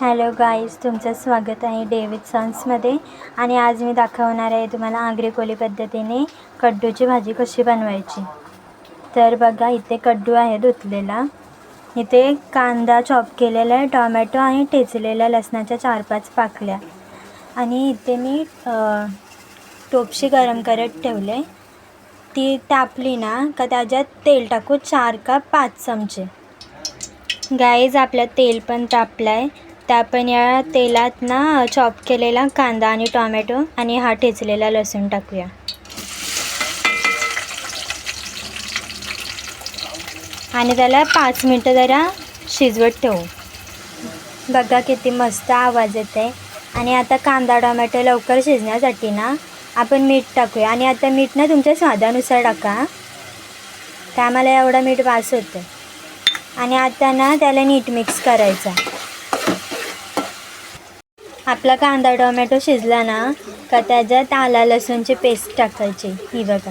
Hello guys, तुमचं स्वागत आहे डेव्हिड सॉन्समध्ये. आणि आज मी दाखवणार आहे तुम्हाला आगरी कोळी पद्धतीने कड्डूची भाजी कशी बनवायची. तर बघा, इथे कड्डू आहे धुतलेला, इथे कांदा चॉप केलेला आहे, टोमॅटो आणि ठेचलेल्या लसणाच्या 4-5 पाकळ्या, आणि इथे मी टोपशी गरम करत ठेवले. ती तापली ना का त्याच्यात तेल टाकू 4 का 5 चमचे. गाईज, आपलं तेल पण तापलं आहे. तर आपण या तेलात ना चॉप केलेला कांदा आणि टोमॅटो आणि हा ठेचलेला लसूण टाकूया. आणि त्याला 5 मिनटं जरा शिजवत ठेवू. बघा किती मस्त आवाज येत आहे. आणि आता कांदा टोमॅटो लवकर शिजण्यासाठी ना आपण मीठ टाकूया. आणि आता मीठ ना तुमच्या स्वादानुसार टाका, तर आम्हाला एवढा मीठ बास होतं. आणि आता ना त्याला नीट मिक्स करायचा. आपला कांदा टोमॅटो शिजला ना का त्याच्यात आला लसूणची पेस्ट टाकायची. ही बघा,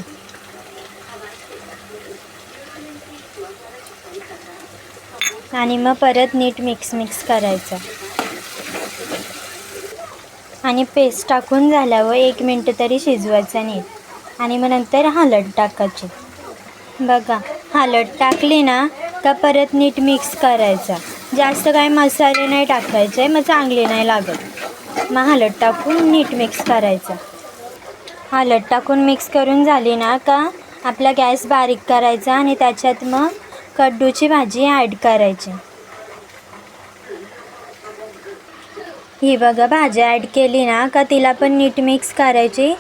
आणि मग परत नीट मिक्स करायचं. आणि पेस्ट टाकून झाल्यावर 1 मिनटं तरी शिजवायचं नीट. आणि मग नंतर हळद टाकायची. बघा, हळद टाकली ना का परत नीट मिक्स करायचा. जास्त काही मसाले नाही टाकायचे, मग चांगले नाही लागत. मग हळद टाकून नीट मिक्स करायचं. हळद टाकून मिक्स करून झाली ना का आपला गॅस बारीक करायचा आणि त्याच्यात मग कड्डूची भाजी ॲड करायची. ही बघा, भाजी ॲड केली ना का तिला पण नीट मिक्स करायची.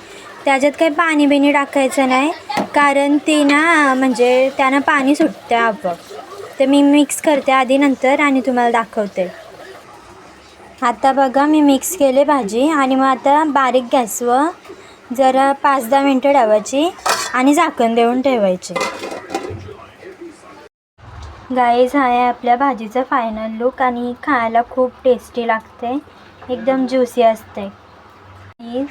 त्याच्यात काही पाणी बिणी टाकायचं नाही, कारण ती ना म्हणजे त्यानं पाणी सुटते आपोआप. तर मी मिक्स करते आधी, नंतर आणि तुम्हाला दाखवते. आता बघा, मी मिक्स केले भाजी. आणि मग आता बारीक गॅसवर जरा 5-10 मिनटं ठेवायची आणि झाकण देऊन ठेवायचे. गाईज, हा आहे आपल्या भाजीचा फायनल लुक. आणि खायला खूप टेस्टी लागते, एकदम ज्युसी असते. प्लीज